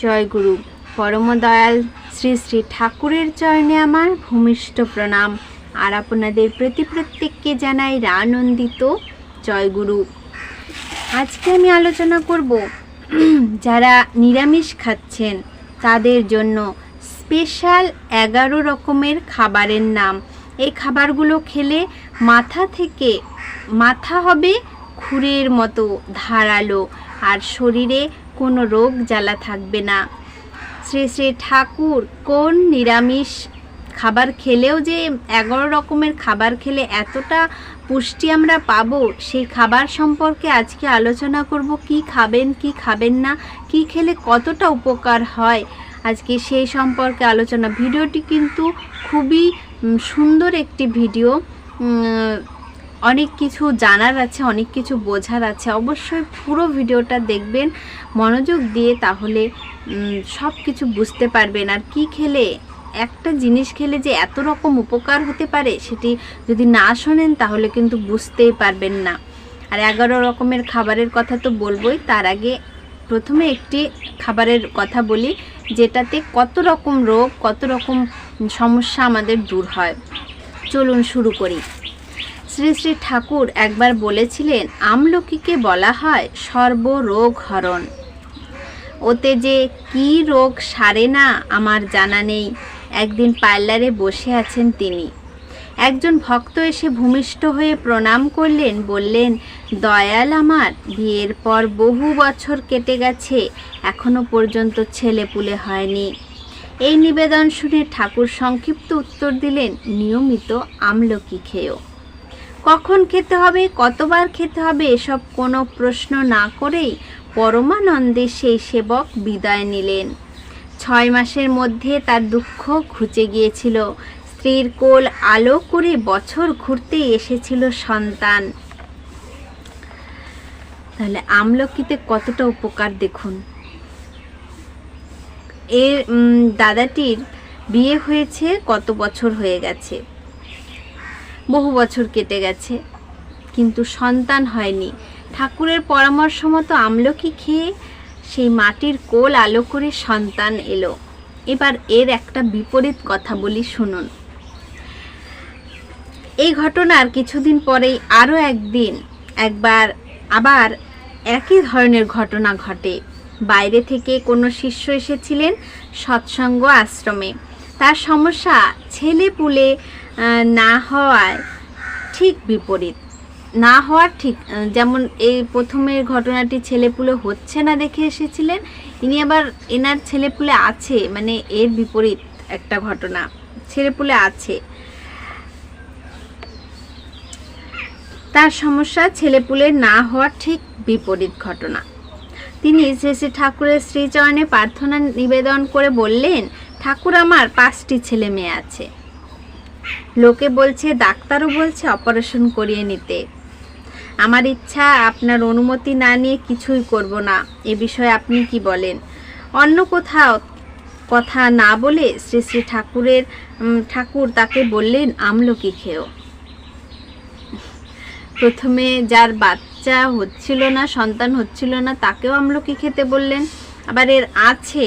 জয় গুরু। পরম দয়াল শ্রী শ্রী ঠাকুরের চরণে আমার ভূমিষ্ঠ প্রণাম। আর আপনাদের প্রত্যেককে জানাই আনন্দিত জয় গুরু। আজকে আমি আলোচনা করব যারা নিরামিষ খাচ্ছেন তাদের জন্য স্পেশাল 11 রকমের খাবারের নাম। এই খাবারগুলো খেলে মাথা হবে খুরের মতো ধারালো, আর শরীরে কোনো রোগ জ্বালা থাকবে না। শ্রী শ্রী ঠাকুর কোন নিরামিষ খাবার খেলেও যে 11 রকমের খাবার খেলে এতটা পুষ্টি আমরা পাবো, সেই খাবার সম্পর্কে আজকে আলোচনা করব। কি খাবেন কি খাবেন না, কি খেলে কতটা উপকার হয়, আজকে সেই সম্পর্কে আলোচনা। ভিডিওটি কিন্তু খুবই সুন্দর একটি ভিডিও, অনেক কিছু জানার আছে, অনেক কিছু বোঝার আছে। অবশ্যই পুরো ভিডিওটা দেখবেন মনোযোগ দিয়ে, তাহলে সব কিছু বুঝতে পারবেন। আর কি খেলে, একটা জিনিস খেলে যে এত রকম উপকার হতে পারে, সেটি যদি না শোনেন তাহলে কিন্তু বুঝতেই পারবেন না। আর 11 রকমের খাবারের কথা তো বলবোই, তার আগে প্রথমে একটি খাবারের কথা বলি, যেটাতে কত রকম রোগ, কত রকম সমস্যা আমাদের দূর হয়। চলুন শুরু করি। শ্রী শ্রী ঠাকুর একবার বলেছিলেন, আমলকিকে বলা হয় সর্বরোগ হরণ। ওতে যে কি রোগ সারে না আমার জানা নেই। একদিন পার্লারে বসে আছেন তিনি। একজন ভক্ত এসে ভূমিষ্ঠ হয়ে প্রণাম করলেন, বললেন, দয়াল, আমার বিয়ের পর বহু বছর কেটে গেছে, এখনো পর্যন্ত ছেলেপুলে হয়নি। এই নিবেদন শুনে ঠাকুর সংক্ষিপ্ত উত্তর দিলেন, নিয়মিত আমলকি খেও। কখন খেতে হবে, কতবার খেতে হবে, এসব কোনো প্রশ্ন না করেই পরমানন্দে সেই সেবক বিদায় নিলেন। 6 মাসের মধ্যে তার দুঃখ ঘুচে গিয়েছিল। স্ত্রীর কোল আলো করে বছর ঘুরতে এসেছিল সন্তান। তাহলে আমলকিতে কতটা উপকার দেখুন। এর দাদাটির বিয়ে হয়েছে, কত বছর হয়ে গেছে, বহু বছর কেটে গেছে, কিন্তু সন্তান হয়নি। ঠাকুরের পরামর্শ মতো আমলকি খেয়ে সেই মাটির কোল আলো করে সন্তান এলো। এবার এর একটা বিপরীত কথা বলি, শুনুন। এই ঘটনার কিছুদিন পরেই আরও আবার একই ধরনের ঘটনা ঘটে। বাইরে থেকে কোনো শিষ্য এসেছিলেন সৎসঙ্গ আশ্রমে। তার সমস্যা ছেলেপুলে না হওয়ায় ঠিক বিপরীত। না হওয়ার ঠিক যেমন এই প্রথমের ঘটনাটি ছেলেপুলে হচ্ছে না দেখে এসেছিলেন, ইনি আবার এনার ছেলেপুলে আছে, মানে এর বিপরীত একটা ঘটনা, ছেলেপুলে আছে। তার সমস্যা ছেলেপুলে না হওয়ার ঠিক বিপরীত ঘটনা। তিনি শ্রী শ্রী ঠাকুরের শ্রীচরণে প্রার্থনা নিবেদন করে বললেন, ঠাকুর, আমার 5টি ছেলে মেয়ে আছে। লোকে বলছে, ডাক্তারও বলছে অপারেশন করিয়ে নিতে। আমার ইচ্ছা, আপনার অনুমতি না নিয়ে কিছুই করব না। এ বিষয়ে আপনি কি বলেন? অন্য কোথাও কথা না বলে শ্রী শ্রী ঠাকুর তাকে বললেন, আমলকি খেও। প্রথমে যার বাচ্চা হচ্ছিল না, সন্তান হচ্ছিল না, তাকেও আমলকি খেতে বললেন। আবার এর আছে,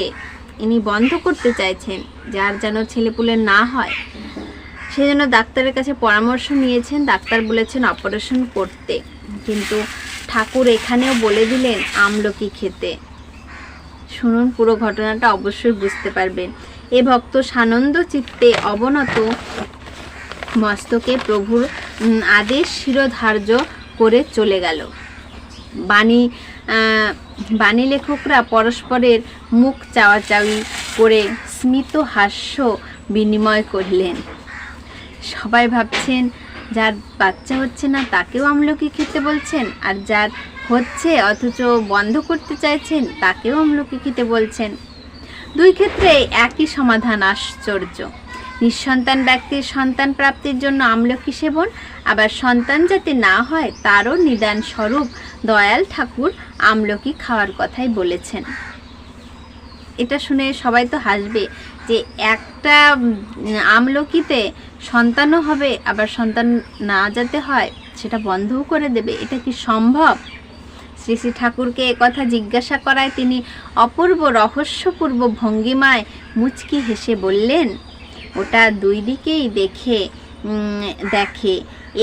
ইনি বন্ধ করতে চাইছেন, যার যেন ছেলেপুলে না হয়, সেজন্য ডাক্তারের কাছে পরামর্শ নিয়েছেন। ডাক্তার বলেছেন অপারেশন করতে, কিন্তু ঠাকুর এখানেও বলে দিলেন আমলকি খেতে। শুনুন পুরো ঘটনাটা, অবশ্যই বুঝতে পারবেন। এ ভক্ত সানন্দ চিত্তে অবনত মস্তকে প্রভুর আদেশ শিরোধার্য করে চলে গেল। বাণী লেখকরা পরস্পরের মুখ চাওয়াচাওয়ি করে স্মিত হাস্য বিনিময় করলেন। সবাই ভাবছেন, যার বাচ্চা হচ্ছে না তাকেও আমলকি খেতে বলছেন, আর যার হচ্ছে অথচ বন্ধ করতে চাইছেন তাকেও আমলকি খেতে বলছেন। দুই ক্ষেত্রে একই সমাধান, আশ্চর্য। নিঃসন্তান ব্যক্তির সন্তান প্রাপ্তির জন্য আমলকি সেবন, আবার সন্তান যাতে না হয় তারও নিদান স্বরূপ দয়াল ঠাকুর আমলকি খাওয়ার কথাই বলেছেন। এটা শুনে সবাই তো হাসবে যে একটা আমলকিতে সন্তানও হবে, আবার সন্তান না যাতে হয় সেটা বন্ধও করে দেবে, এটা কি সম্ভব? শ্রী শ্রী শ্রী ঠাকুরকে একথা জিজ্ঞাসা করায় তিনি অপূর্ব রহস্যপূর্ব ভঙ্গিমায় মুচকি হেসে বললেন, ওটা দুই দিকেই দেখে।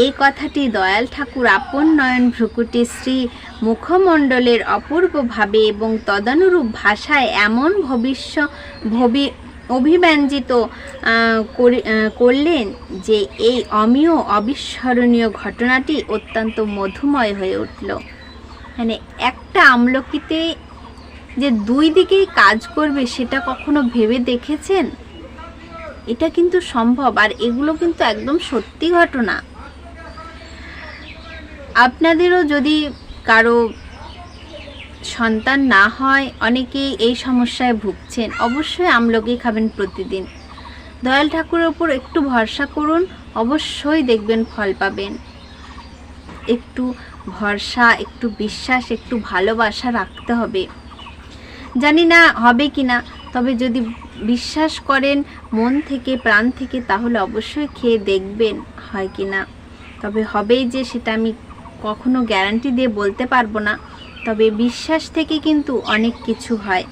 এই কথাটি দয়াল ঠাকুর আপন নয়ন ভ্রুকুটি শ্রী মুখমণ্ডলের অপূর্বভাবে এবং তদনুরূপ ভাষায় এমন অভিব্যঞ্জিত করলেন যে এই অমীয় অবিস্মরণীয় ঘটনাটি অত্যন্ত মধুময় হয়ে উঠল। মানে একটা আমলকিতে যে দুই দিকেই কাজ করবে সেটা কখনো ভেবে দেখেছেন? এটা কিন্তু সম্ভব, আর এগুলো কিন্তু একদম সত্যি ঘটনা। আপনাদেরও যদি কারো সন্তান না হয়, অনেকেই এই সমস্যায় ভুগছেন, অবশ্যই আমলকি খাবেন প্রতিদিন। দয়াল ঠাকুরের উপর একটু ভরসা করুন, অবশ্যই দেখবেন ফল পাবেন। একটু ভরসা, একটু বিশ্বাস, একটু ভালোবাসা রাখতে হবে। জানি না হবে কি না, তবে যদি বিশ্বাস করেন মন থেকে, প্রাণ থেকে, তাহলে অবশ্যই খেয়ে দেখবেন হয় কি না। তবে হবেই যে সেটা আমি কখনো গ্যারান্টি দিয়ে বলতে পারবো না, তবে বিশ্বাস থেকে কিন্তু অনেক কিছু হয়।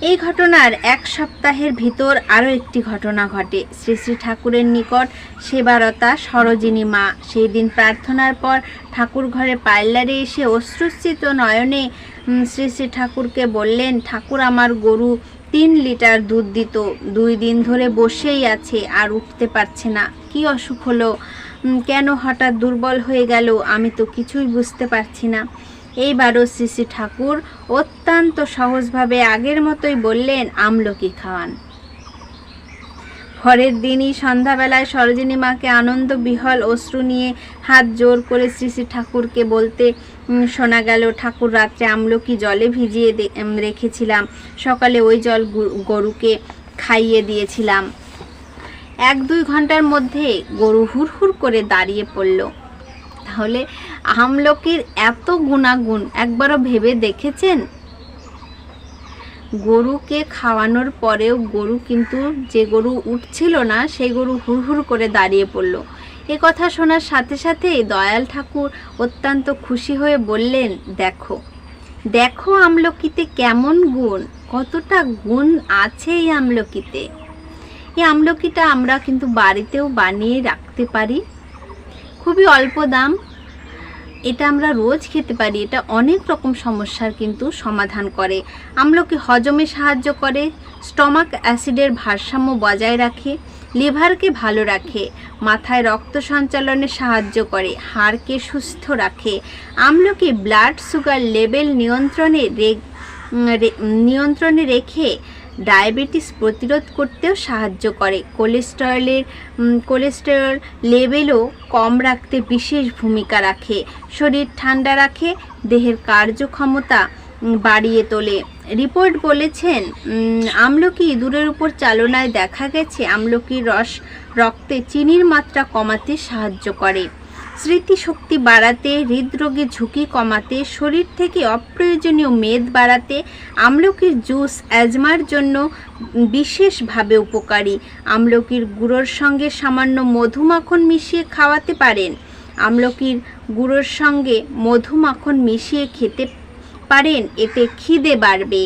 এই ঘটনার এক সপ্তাহের ভিতর আরও একটি ঘটনা ঘটে। শ্রী শ্রী ঠাকুরের নিকট সেবারতা সরোজিনী মা সেই দিন প্রার্থনার পর ঠাকুর ঘরে পার্লারে এসে অশ্রুসিত নয়নে শ্রী শ্রী ঠাকুরকে বললেন, ঠাকুর, আমার গরু 3 লিটার দুধ দিত, 2 দিন ধরে বসেই আছে, আর উঠতে পারছে না। কি অসুখ হলো? কেন হঠাৎ দুর্বল হয়ে গেল? আমি তো কিছুই বুঝতে পারছি না। এইবারও শ্রী শ্রী ঠাকুর অত্যন্ত সহজভাবে আগের মতোই বললেন, আমলকি খাওয়ান। পরের দিনই সন্ধ্যাবেলায় সরোজিনী মাকে আনন্দ বিহল অশ্রু নিয়ে হাত জোর করে শ্রী শ্রী ঠাকুরকে বলতে শোনা গেল, ঠাকুর, রাত্রে আমলকি জলে ভিজিয়ে রেখেছিলাম, সকালে ওই জল গরুকে খাইয়ে দিয়েছিলাম। 1-2 ঘন্টার মধ্যে গরু হুড়হুড় করে দাঁড়িয়ে পড়ল। তাহলে আমলকির এত গুণাগুণ একবারও ভেবে দেখেছেন? গরুকে খাওয়ানোর পরেও গরু কিন্তু, যে গরু উঠছিল না সেই গরু হুড়হুড় করে দাঁড়িয়ে পড়ল। এ কথা শোনার সাথে সাথেই দয়াল ঠাকুর অত্যন্ত খুশি হয়ে বললেন, দেখো দেখো আমলকিতে কেমন গুণ, কতটা গুণ আছে এই আমলকিতে। এই আমলকিটা আমরা কিন্তু বাড়িতেও বানিয়ে রাখতে পারি, খুবই অল্প দাম। এটা আমরা রোজ খেতে পারি। এটা অনেক রকম সমস্যার কিন্তু সমাধান করে। আমলকি হজমে সাহায্য করে, স্টমাক অ্যাসিডের ভারসাম্য বজায় রাখে, লিভারকে ভালো রাখে, মাথায় রক্ত সঞ্চালনে সাহায্য করে, হাড়কে সুস্থ রাখে। আমলকি ব্লাড সুগার লেভেল নিয়ন্ত্রণে রেখে ডায়াবেটিস প্রতিরোধ করতেও সাহায্য করে। কোলেস্টেরল লেভেলও কম রাখতে বিশেষ ভূমিকা রাখে। শরীর ঠান্ডা রাখে, দেহের কার্যক্ষমতা বাড়িয়ে তোলে। রিপোর্ট বলেছেন, আমলকি ইঁদুরের উপর চালনায় দেখা গেছে আমলকির রস রক্তে চিনির মাত্রা কমাতে সাহায্য করে, স্মৃতিশক্তি বাড়াতে, হৃদরোগের ঝুঁকি কমাতে, শরীর থেকে অপ্রয়োজনীয় মেদ বাড়াতে। আমলকির জুস অ্যাজমার জন্য বিশেষভাবে উপকারী। আমলকির গুঁড়োর সঙ্গে সামান্য মধু মাখন মিশিয়ে খাওয়াতে পারেন। আমলকির গুঁড়োর সঙ্গে মধু মাখন মিশিয়ে খেতে পারেন, এতে খিদে বাড়বে।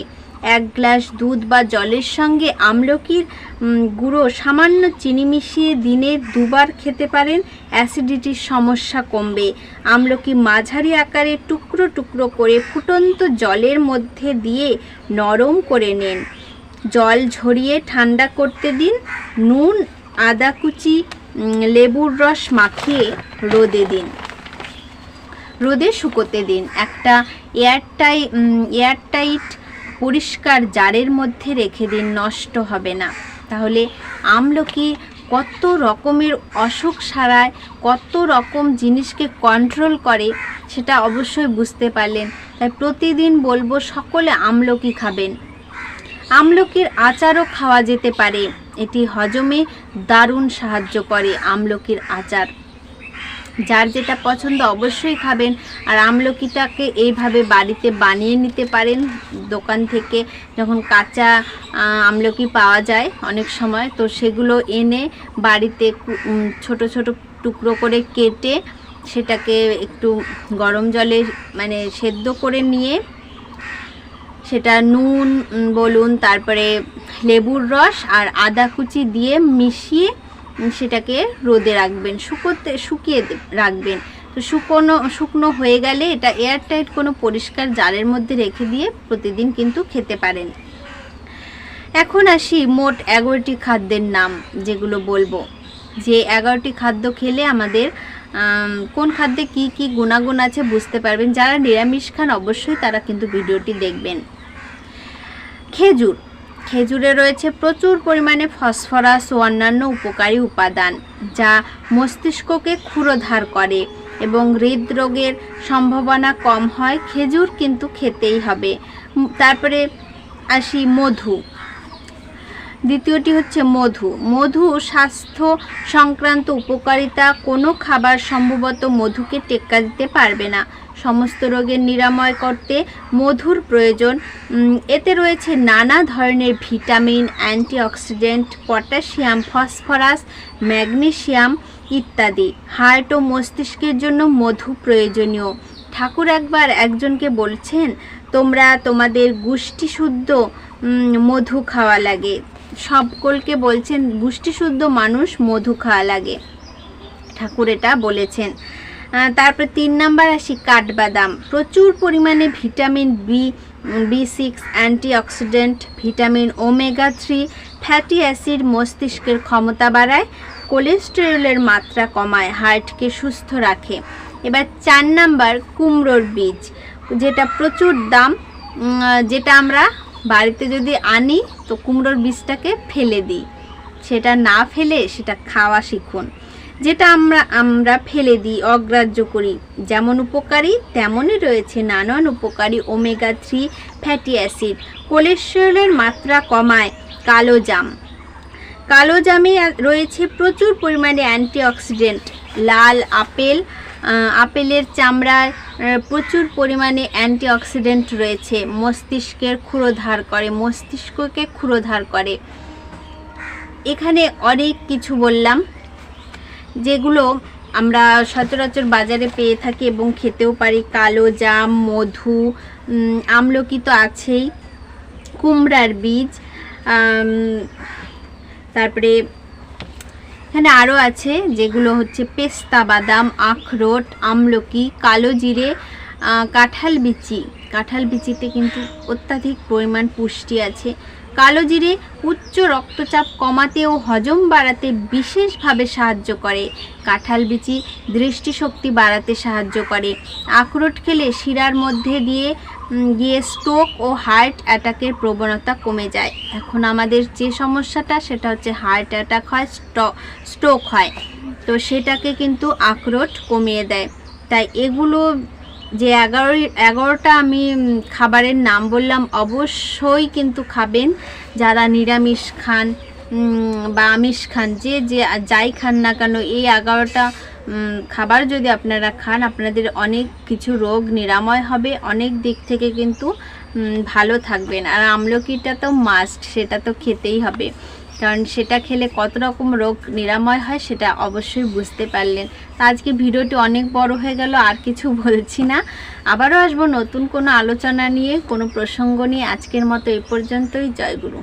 1 গ্লাস দুধ বা জলের সঙ্গে আমলকির গুঁড়ো সামান্য চিনি মিশিয়ে দিনে 2 বার খেতে পারেন, অ্যাসিডিটির সমস্যা কমবে। আমলকি মাঝারি আকারে টুকরো টুকরো করে ফুটন্ত জলের মধ্যে দিয়ে নরম করে নিন, জল ঝরিয়ে ঠান্ডা করতে দিন। নুন, আদা কুচি, লেবুর রস মাখিয়ে রোদে শুকোতে দিন। একটা এয়ারটাইট পরিষ্কার জারের মধ্যে রেখে দিন, নষ্ট হবে না। তাহলে আমলকি কত রকমের অসুখ সারায়, কত রকম জিনিসকে কন্ট্রোল করে, সেটা অবশ্যই বুঝতে পারলেন। তাই প্রতিদিন বলবো সকলে আমলকি খাবেন। আমলকির আচারও খাওয়া যেতে পারে, এটি হজমে দারুণ সাহায্য করে। আমলকির আচার যার যেটা পছন্দ অবশ্যই খাবেন। আর আমলকিটাকে এইভাবে বাড়িতে বানিয়ে নিতে পারেন। দোকান থেকে যখন কাঁচা আমলকি পাওয়া যায় অনেক সময়, তো সেগুলো এনে বাড়িতে ছোট ছোট টুকরো করে কেটে সেটাকে একটু গরম জলে মানে সেদ্ধ করে নিয়ে সেটা নুন বলুন, তারপরে লেবুর রস আর আদা কুচি দিয়ে মিশিয়ে সেটাকে রোদে রাখবেন, শুকিয়ে রাখবেন। তো শুকনো হয়ে গেলে এটা এয়ারটাইট কোনো পরিষ্কার জারের মধ্যে রেখে দিয়ে প্রতিদিন কিন্তু খেতে পারেন। এখন আসি মোট 11টি খাদ্যের নাম যেগুলো বলবো, যে 11টি খাদ্য খেলে আমাদের কোন খাদ্যে কি কি গুণাগুণ আছে বুঝতে পারবেন। যারা নিরামিষ খান অবশ্যই তারা কিন্তু ভিডিওটি দেখবেন। খেজুরে রয়েছে প্রচুর পরিমাণে ফসফরাস ও অন্যান্য উপকারী উপাদান, যা মস্তিষ্ককে ক্ষুরোধার করে এবং হৃদরোগের সম্ভাবনা কম হয়। খেজুর কিন্তু খেতেই হবে। তারপরে আসি মধু। দ্বিতীয়টি হচ্ছে মধু স্বাস্থ্য সংক্রান্ত উপকারিতা। কোনো খাবার সম্ভবত মধুকে টেক্কা দিতে পারবে না। সমস্ত রোগের নিরাময় করতে মধুর প্রয়োজন। এতে রয়েছে নানা ধরনের vitamin, antioxidant, potassium, phosphorus, magnesium ইত্যাদি। হার্ট ও মস্তিষ্কের জন্য মধু প্রয়োজনীয়। ঠাকুর একবার একজনকে বলছেন, তোমরা তোমাদের গুষ্টিশুদ্ধ মধু খাওয়া লাগে। সকলকে বলছেন গুষ্টিশুদ্ধ মানুষ মধু খাওয়া লাগে, ঠাকুর এটা বলেছেন। তারপর 3 নাম্বার আসি কাঠবাদাম। প্রচুর পরিমাণে vitamin B6, antioxidant, vitamin omega 3, fatty acid মস্তিষ্কের ক্ষমতা বাড়ায়, কোলেস্টেরলের মাত্রা কমায়, হার্টকে সুস্থ রাখে। এবার 4 নাম্বার কুমড়োর বীজ, যেটা প্রচুর দাম, যেটা আমরা বাড়িতে যদি আনি তো কুমড়োর বীজটাকে ফেলে দিই, সেটা না ফেলে সেটা খাওয়া শিখুন। যেটা আমরা ফেলে দিই, অগ্রাহ্য করি, যেমন উপকারী তেমনই রয়েছে নানান উপকারী ওমেগা 3 ফ্যাটি অ্যাসিড। কোলেস্টেরলের মাত্রা কমায় কালো জামে রয়েছে প্রচুর পরিমাণে অ্যান্টিঅক্সিডেন্ট। লাল আপেলের চামড়ায় প্রচুর পরিমাণে অ্যান্টিঅক্সিডেন্ট রয়েছে, মস্তিষ্ককে ক্ষুরোধার করে। এখানে অনেক কিছু বললাম যেগুলো আমরা সচরাচর বাজারে পেয়ে থাকি এবং খেতেও পারি। কালো জাম, মধু, আমলকি তো আছেই, কুমড়ার বীজ, তারপরে এখানে আরও আছে যেগুলো হচ্ছে পেস্তা বাদাম, আখরোট, আমলকি, কালো জিরে, কাঁঠাল বিচিতে কিন্তু অত্যাধিক পরিমাণ পুষ্টি আছে। কালো জিরে উচ্চ রক্তচাপ কমাতে ও হজম বাড়াতে বিশেষভাবে সাহায্য করে। কাঁঠাল বিচি দৃষ্টিশক্তি বাড়াতে সাহায্য করে। আখরোট খেলে শিরার মধ্যে দিয়ে গিয়ে স্ট্রোক ও হার্ট অ্যাটাকের প্রবণতা কমে যায়। এখন আমাদের যে সমস্যাটা সেটা হচ্ছে হার্ট অ্যাটাক হয়, স্ট্রোক হয়, তো সেটাকে কিন্তু আখরোট কমিয়ে দেয়। তাই এগুলো যে 11টা আমি খাবারের নাম বললাম অবশ্যই কিন্তু খাবেন। যারা নিরামিষ খান বা আমিষ খান, যাই খান না কেন, এই 11টা খাবার যদি আপনারা খান আপনাদের অনেক কিছু রোগ নিরাময় হবে, অনেক দিক থেকে কিন্তু ভালো থাকবেন। আর আমলকিটা তো মাস্ট, সেটা তো খেতেই হবে, কারণ সেটা খেলে কত রকম রোগ নিরাময় হয় সেটা অবশ্যই বুঝতে পারলেন। তো আজকে ভিডিওটি অনেক বড় হয়ে গেল, আর কিছু বলছি না। আবারও আসবো নতুন কোনো আলোচনা নিয়ে, কোনো প্রসঙ্গ নিয়ে। আজকের মতো এই পর্যন্তই। জয় গুরু।